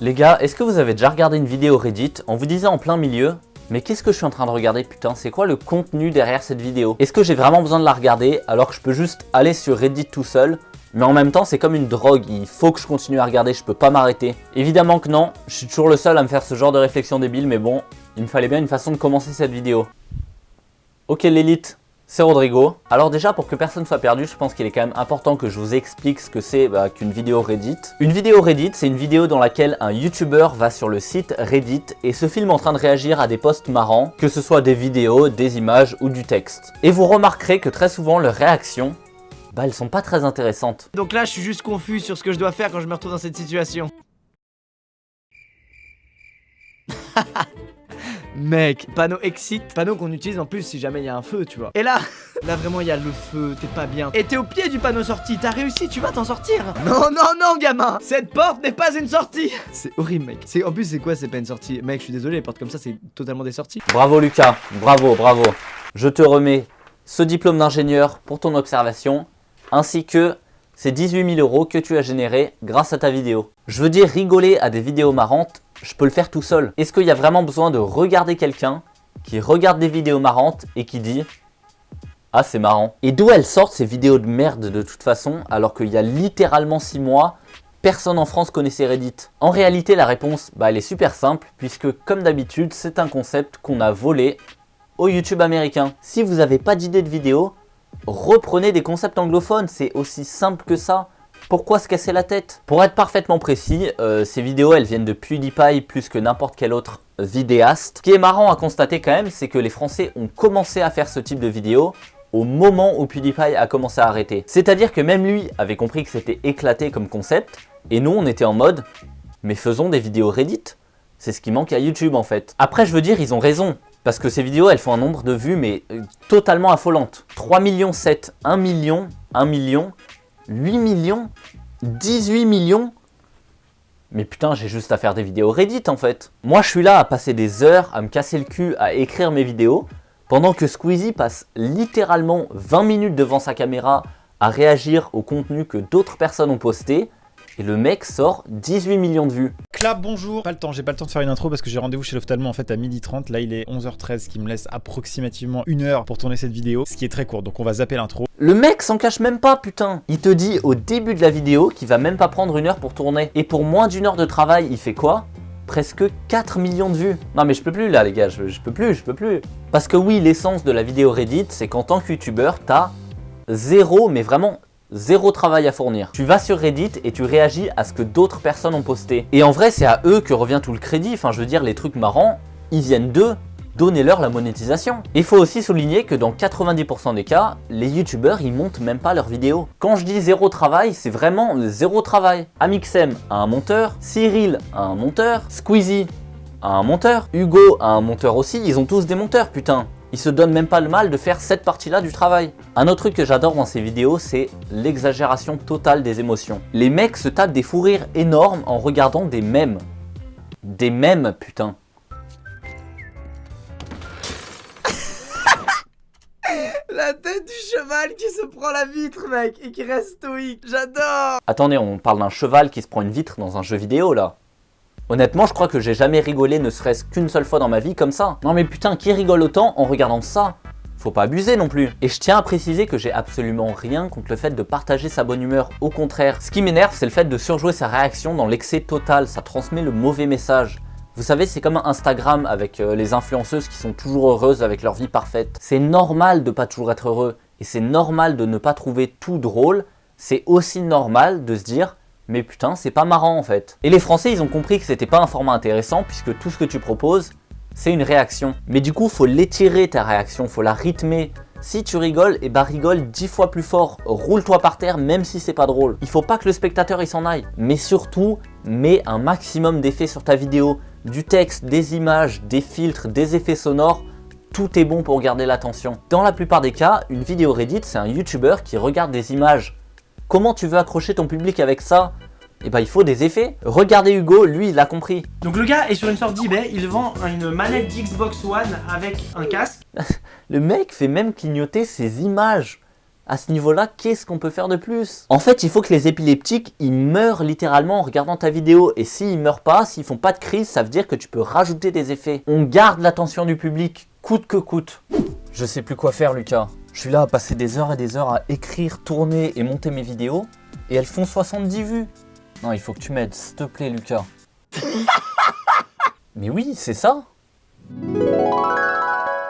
Les gars, est-ce que vous avez déjà regardé une vidéo Reddit en vous disant en plein milieu « Mais qu'est-ce que je suis en train de regarder putain, c'est quoi le contenu derrière cette vidéo? Est-ce que j'ai vraiment besoin de la regarder alors que je peux juste aller sur Reddit tout seul ?» Mais en même temps, c'est comme une drogue, il faut que je continue à regarder, je peux pas m'arrêter. Évidemment que non, je suis toujours le seul à me faire ce genre de réflexion débile, mais bon, il me fallait bien une façon de commencer cette vidéo. Ok l'élite, c'est Rodrigo. Alors déjà, pour que personne soit perdu, je pense qu'il est quand même important que je vous explique ce que c'est qu'une vidéo Reddit. Une vidéo Reddit, c'est une vidéo dans laquelle un YouTuber va sur le site Reddit et se filme en train de réagir à des posts marrants, que ce soit des vidéos, des images ou du texte. Et vous remarquerez que très souvent, leurs réactions, elles sont pas très intéressantes. Donc là, je suis juste confus sur ce que je dois faire quand je me retrouve dans cette situation. Mec, panneau exit, panneau qu'on utilise en plus si jamais il y a un feu, tu vois. Et là, vraiment il y a le feu, t'es pas bien. Et t'es au pied du panneau sortie, t'as réussi, tu vas t'en sortir. Non, non, non, gamin, cette porte n'est pas une sortie. C'est horrible, mec. En plus, c'est quoi, c'est pas une sortie? Mec, je suis désolé, les portes comme ça, c'est totalement des sorties. Bravo Lucas, bravo, bravo. Je te remets ce diplôme d'ingénieur pour ton observation, ainsi que ces 18 000 € que tu as générés grâce à ta vidéo. Je veux dire, rigoler à des vidéos marrantes, je peux le faire tout seul. Est-ce qu'il y a vraiment besoin de regarder quelqu'un qui regarde des vidéos marrantes et qui dit « Ah, c'est marrant ». Et d'où elles sortent ces vidéos de merde de toute façon, alors qu'il y a littéralement 6 mois, personne en France connaissait Reddit? En réalité, la réponse, elle est super simple, puisque comme d'habitude, c'est un concept qu'on a volé au YouTube américain. Si vous n'avez pas d'idée de vidéo, reprenez des concepts anglophones, c'est aussi simple que ça. Pourquoi se casser la tête? Pour être parfaitement précis, ces vidéos elles viennent de PewDiePie plus que n'importe quel autre vidéaste. Ce qui est marrant à constater quand même, c'est que les Français ont commencé à faire ce type de vidéos au moment où PewDiePie a commencé à arrêter. C'est-à-dire que même lui avait compris que c'était éclaté comme concept, et nous on était en mode « mais faisons des vidéos Reddit ». C'est ce qui manque à YouTube en fait. Après je veux dire, ils ont raison. Parce que ces vidéos, elles font un nombre de vues, mais totalement affolante. 3 millions 7, 1 million, 1 million, 8 millions, 18 millions. Mais putain, j'ai juste à faire des vidéos Reddit en fait. Moi, je suis là à passer des heures, à me casser le cul, à écrire mes vidéos, pendant que Squeezie passe littéralement 20 minutes devant sa caméra à réagir au contenu que d'autres personnes ont posté. Et le mec sort 18 millions de vues. Clap, bonjour. Pas le temps, j'ai pas le temps de faire une intro parce que j'ai rendez-vous chez l'ophtalmo en fait à 12h30. Là il est 11h13, ce qui me laisse approximativement 1 heure pour tourner cette vidéo, ce qui est très court, donc on va zapper l'intro. Le mec s'en cache même pas, putain. Il te dit au début de la vidéo qu'il va même pas prendre 1 heure pour tourner. Et pour moins d'1 heure de travail, il fait quoi? Presque 4 millions de vues. Non mais je peux plus là les gars, je peux plus. Parce que oui, l'essence de la vidéo Reddit, c'est qu'en tant que youtubeur, t'as zéro, mais vraiment zéro travail à fournir. Tu vas sur Reddit et tu réagis à ce que d'autres personnes ont posté. Et en vrai, c'est à eux que revient tout le crédit. Enfin, je veux dire, les trucs marrants, ils viennent d'eux. Donnez-leur la monétisation. Il faut aussi souligner que dans 90% des cas, les youtubeurs, ils montent même pas leurs vidéos. Quand je dis zéro travail, c'est vraiment zéro travail. Amixem a un monteur, Cyril a un monteur, Squeezie a un monteur, Hugo a un monteur aussi. Ils ont tous des monteurs, putain. Ils se donnent même pas le mal de faire cette partie-là du travail. Un autre truc que j'adore dans ces vidéos, c'est l'exagération totale des émotions. Les mecs se tapent des fous rires énormes en regardant des mèmes. Des mèmes, putain. La tête du cheval qui se prend la vitre, mec, et qui reste stoïque. J'adore. Attendez, on parle d'un cheval qui se prend une vitre dans un jeu vidéo, là. Honnêtement, je crois que j'ai jamais rigolé ne serait-ce qu'une seule fois dans ma vie comme ça. Non mais putain, qui rigole autant en regardant ça? Faut pas abuser non plus. Et je tiens à préciser que j'ai absolument rien contre le fait de partager sa bonne humeur. Au contraire, ce qui m'énerve, c'est le fait de surjouer sa réaction dans l'excès total. Ça transmet le mauvais message. Vous savez, c'est comme Instagram avec les influenceuses qui sont toujours heureuses avec leur vie parfaite. C'est normal de pas toujours être heureux. Et c'est normal de ne pas trouver tout drôle. C'est aussi normal de se dire... mais putain, c'est pas marrant en fait. Et les Français, ils ont compris que c'était pas un format intéressant puisque tout ce que tu proposes, c'est une réaction. Mais du coup, faut l'étirer ta réaction, faut la rythmer. Si tu rigoles, et bah rigole 10 fois plus fort. Roule-toi par terre même si c'est pas drôle. Il faut pas que le spectateur il s'en aille. Mais surtout, mets un maximum d'effets sur ta vidéo. Du texte, des images, des filtres, des effets sonores. Tout est bon pour garder l'attention. Dans la plupart des cas, une vidéo Reddit, c'est un YouTuber qui regarde des images. Comment tu veux accrocher ton public avec ça? Eh ben il faut des effets. Regardez Hugo, lui il a compris. Donc le gars est sur une sorte d'eBay, il vend une manette d'Xbox One avec un casque. Le mec fait même clignoter ses images. À ce niveau-là, qu'est-ce qu'on peut faire de plus? En fait, il faut que les épileptiques, ils meurent littéralement en regardant ta vidéo. Et s'ils meurent pas, s'ils font pas de crise, ça veut dire que tu peux rajouter des effets. On garde l'attention du public, coûte que coûte. Je sais plus quoi faire, Lucas. Je suis là à passer des heures et des heures à écrire, tourner et monter mes vidéos. Et elles font 70 vues. Non, il faut que tu m'aides, s'il te plaît, Lucas. Mais oui, c'est ça.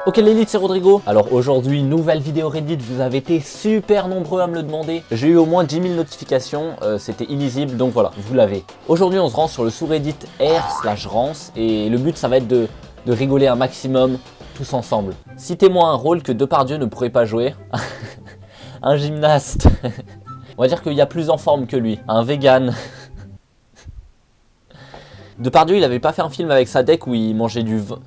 Ok l'élite, c'est Rodrigo. Alors aujourd'hui, nouvelle vidéo Reddit, vous avez été super nombreux à me le demander. J'ai eu au moins 10 000 notifications, c'était illisible, donc voilà, vous l'avez. Aujourd'hui, on se rend sur le sous-Reddit r/rance et le but, ça va être de rigoler un maximum tous ensemble. Citez-moi un rôle que Depardieu ne pourrait pas jouer. Un gymnaste. On va dire qu'il y a plus en forme que lui. Un vegan. Depardieu, il avait pas fait un film avec Sadek où il mangeait du vin.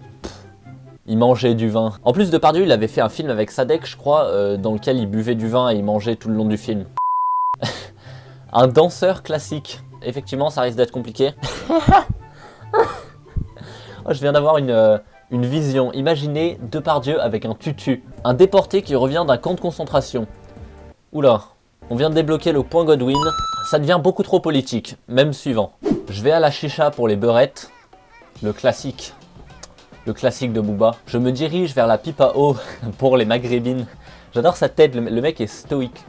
Il mangeait du vin. En plus, Depardieu, il avait fait un film avec Sadek, je crois, dans lequel il buvait du vin et il mangeait tout le long du film. Un danseur classique. Effectivement, ça risque d'être compliqué. Oh, je viens d'avoir une vision. Imaginez Depardieu avec un tutu. Un déporté qui revient d'un camp de concentration. Oula, on vient de débloquer le point Godwin. Ça devient beaucoup trop politique. Même suivant. Je vais à la chicha pour les beurrettes. Le classique. Le classique de Booba. Je me dirige vers la pipe à eau pour les maghrébines. J'adore sa tête, le mec est stoïque.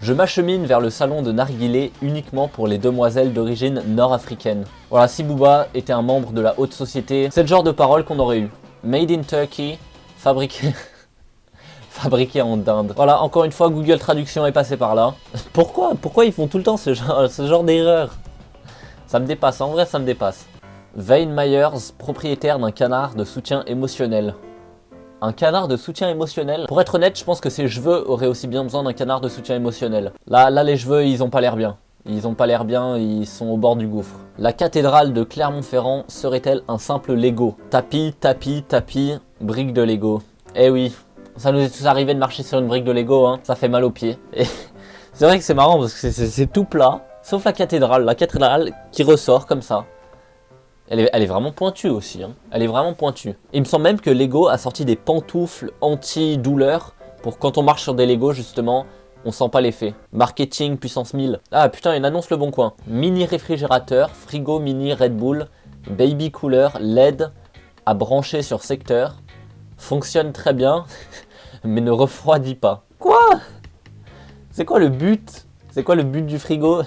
Je m'achemine vers le salon de Narguilé uniquement pour les demoiselles d'origine nord-africaine. Voilà, si Booba était un membre de la haute société, c'est le genre de parole qu'on aurait eu. Made in Turkey, fabriqué... fabriqué en Inde. Voilà, encore une fois, Google Traduction est passé par là. Pourquoi ils font tout le temps ce genre d'erreur? Ça me dépasse, en vrai ça me dépasse. Wayne Myers, propriétaire d'un canard de soutien émotionnel. Un canard de soutien émotionnel? Pour être honnête, je pense que ses cheveux auraient aussi bien besoin d'un canard de soutien émotionnel. Là, les cheveux, ils ont pas l'air bien. Ils ont pas l'air bien, ils sont au bord du gouffre. La cathédrale de Clermont-Ferrand serait-elle un simple Lego? Tapis, tapis, tapis, brique de Lego. Eh oui, ça nous est tous arrivé de marcher sur une brique de Lego, hein. Ça fait mal aux pieds. Et c'est vrai que c'est marrant parce que c'est tout plat, sauf la cathédrale qui ressort comme ça. Elle est vraiment pointue aussi, hein. Elle est vraiment pointue. Il me semble même que Lego a sorti des pantoufles anti-douleur pour quand on marche sur des Lego justement, on sent pas l'effet. Marketing puissance 1000. Ah putain, une annonce Le Bon Coin. Mini réfrigérateur, frigo mini Red Bull, baby cooler, LED à brancher sur secteur. Fonctionne très bien, mais ne refroidit pas. Quoi? C'est quoi le but? C'est quoi le but du frigo?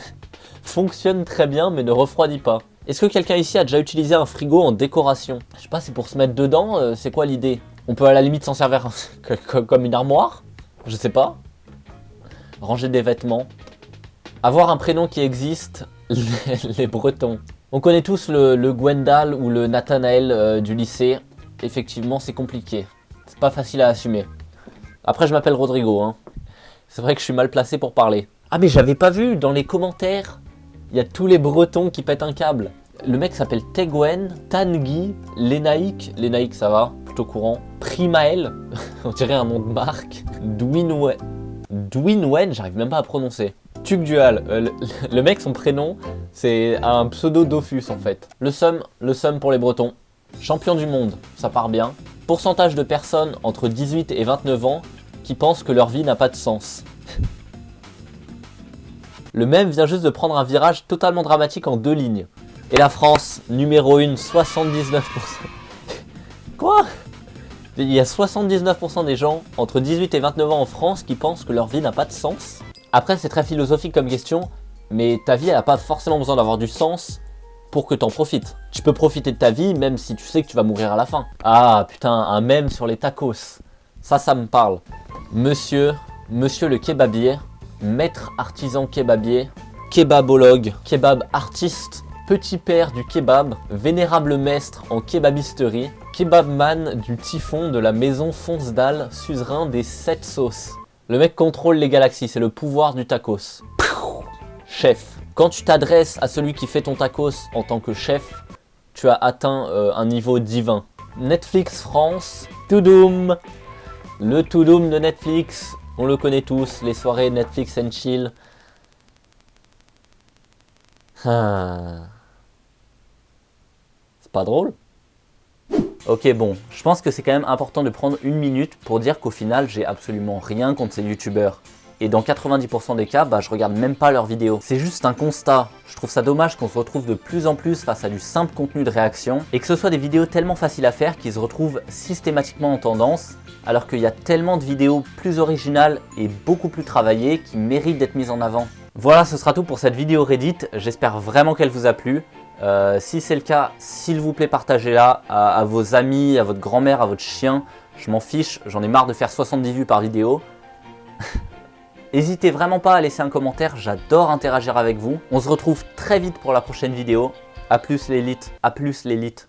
Fonctionne très bien, mais ne refroidit pas. Est-ce que quelqu'un ici a déjà utilisé un frigo en décoration? Je sais pas, c'est pour se mettre dedans, c'est quoi l'idée? On peut à la limite s'en servir comme une armoire? Je sais pas. Ranger des vêtements. Avoir un prénom qui existe, les Bretons. On connaît tous le Gwendal ou le Nathanaël du lycée. Effectivement, c'est compliqué. C'est pas facile à assumer. Après, je m'appelle Rodrigo, hein. C'est vrai que je suis mal placé pour parler. Ah mais j'avais pas vu dans les commentaires. Il y a tous les Bretons qui pètent un câble. Le mec s'appelle Tegwen, Tanguy, Lénaïque ça va, plutôt courant. Primaël, on dirait un nom de marque. Dwinwen, j'arrive même pas à prononcer. Tugdual, le mec son prénom c'est un pseudo Dofus en fait. Le seum pour les Bretons. Champion du monde, ça part bien. Pourcentage de personnes entre 18 et 29 ans qui pensent que leur vie n'a pas de sens. Le mème vient juste de prendre un virage totalement dramatique en 2 lignes. Et la France, numéro 1, 79%. Quoi? Il y a 79% des gens entre 18 et 29 ans en France qui pensent que leur vie n'a pas de sens. Après, c'est très philosophique comme question, mais ta vie, elle n'a pas forcément besoin d'avoir du sens pour que t'en profites. Tu peux profiter de ta vie même si tu sais que tu vas mourir à la fin. Ah putain, un mème sur les tacos. Ça me parle. Monsieur le kebabier. Maître artisan kebabier, kebabologue, kebab artiste, petit père du kebab, vénérable maître en kebabisterie, kebabman du typhon de la maison Fonce-Dalle, suzerain des 7 sauces. Le mec contrôle les galaxies, c'est le pouvoir du tacos. Chef. Quand tu t'adresses à celui qui fait ton tacos en tant que chef, tu as atteint un niveau divin. Netflix France, Toudoum. Le Toudoum de Netflix. On le connaît tous, les soirées Netflix and chill. C'est pas drôle? Ok, bon, je pense que c'est quand même important de prendre une minute pour dire qu'au final, j'ai absolument rien contre ces youtubeurs. Et dans 90% des cas, je regarde même pas leurs vidéos. C'est juste un constat. Je trouve ça dommage qu'on se retrouve de plus en plus face à du simple contenu de réaction et que ce soit des vidéos tellement faciles à faire qui se retrouvent systématiquement en tendance, alors qu'il y a tellement de vidéos plus originales et beaucoup plus travaillées qui méritent d'être mises en avant. Voilà, ce sera tout pour cette vidéo Reddit. J'espère vraiment qu'elle vous a plu. Si c'est le cas, s'il vous plaît, partagez-la à vos amis, à votre grand-mère, à votre chien. Je m'en fiche, j'en ai marre de faire 70 vues par vidéo. N'hésitez vraiment pas à laisser un commentaire, j'adore interagir avec vous. On se retrouve très vite pour la prochaine vidéo. A plus l'élite, à plus l'élite.